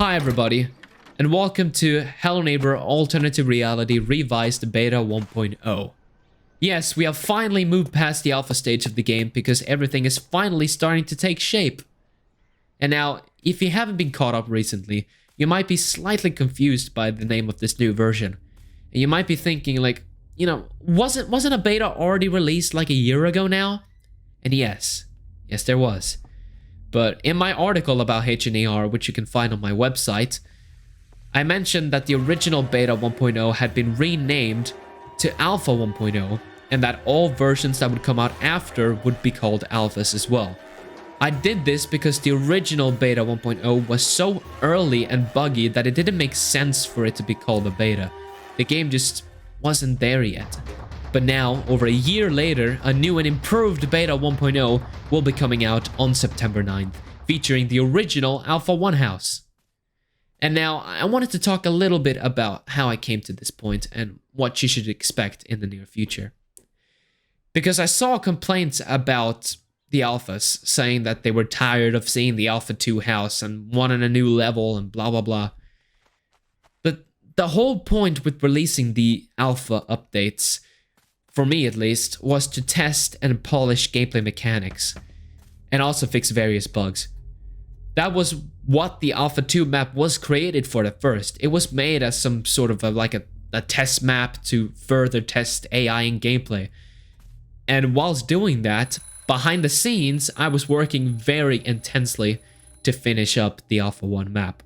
Hi everybody, and welcome to Hello Neighbor Alternative Reality Revised Beta 1.0. Yes, we have finally moved past the alpha stage of the game because everything is finally starting to take shape. And now, if you haven't been caught up recently, you might be slightly confused by the name of this new version. And you might be thinking like, wasn't a beta already released like a year ago now? And yes, there was. But in my article about HNER, which you can find on my website, I mentioned that the original Beta 1.0 had been renamed to Alpha 1.0, and that all versions that would come out after would be called Alphas as well. I did this because the original Beta 1.0 was so early and buggy that it didn't make sense for it to be called a beta. The game just wasn't there yet. But now, over a year later, a new and improved Beta 1.0 will be coming out on September 9th, featuring the original Alpha 1 house. And now, I wanted to talk a little bit about how I came to this point and what you should expect in the near future. Because I saw complaints about the Alphas, saying that they were tired of seeing the Alpha 2 house and wanted a new level and blah blah blah. But the whole point with releasing the Alpha updates, for me at least, was to test and polish gameplay mechanics, and also fix various bugs. That was what the Alpha 2 map was created for at first. It was made as some sort of a test map to further test AI in gameplay. And whilst doing that, behind the scenes, I was working very intensely to finish up the Alpha 1 map.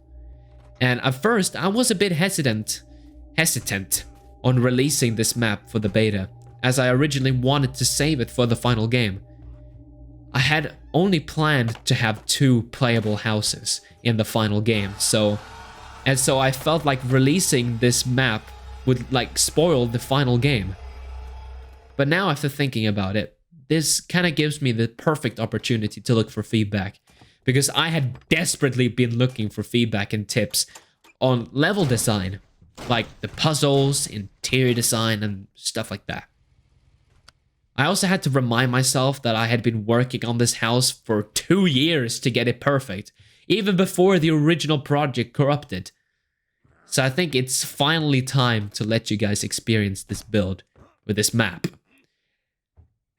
And at first, I was a bit hesitant on releasing this map for the beta, as I originally wanted to save it for the final game. I had only planned to have 2 playable houses in the final game, so I felt like releasing this map would spoil the final game. But now, after thinking about it, this kind of gives me the perfect opportunity to look for feedback, because I had desperately been looking for feedback and tips on level design, like the puzzles, interior design, and stuff like that. I also had to remind myself that I had been working on this house for 2 years to get it perfect, even before the original project corrupted. So I think it's finally time to let you guys experience this build with this map.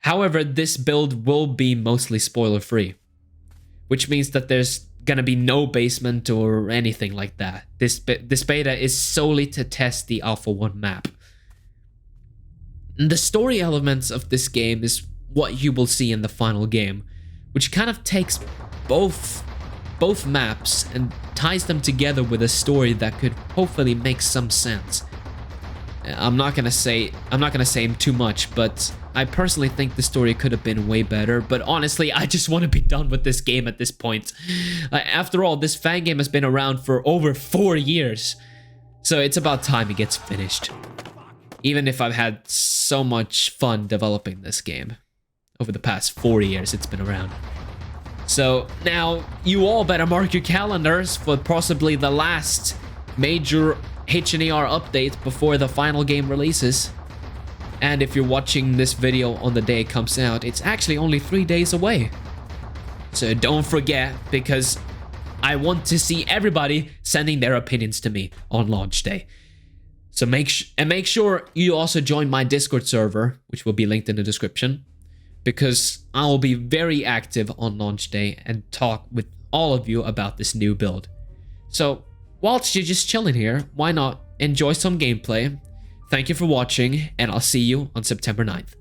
However, this build will be mostly spoiler-free, which means that there's gonna be no basement or anything like that. This beta is solely to test the Alpha 1 map. The story elements of this game is what you will see in the final game, which kind of takes both maps and ties them together with a story that could hopefully make some sense. I'm not gonna say too much, but I personally think the story could have been way better. But honestly, I just want to be done with this game at this point. After all, this fan game has been around for over 4 years, so it's about time it gets finished. Even if I've had so much fun developing this game over the past 4 years it's been around. So now you all better mark your calendars for possibly the last major HNER update before the final game releases. And if you're watching this video on the day it comes out, it's actually only 3 days away. So don't forget, because I want to see everybody sending their opinions to me on launch day. So make sure you also join my Discord server, which will be linked in the description, because I will be very active on launch day and talk with all of you about this new build. So whilst you're just chilling here, why not enjoy some gameplay? Thank you for watching, and I'll see you on September 9th.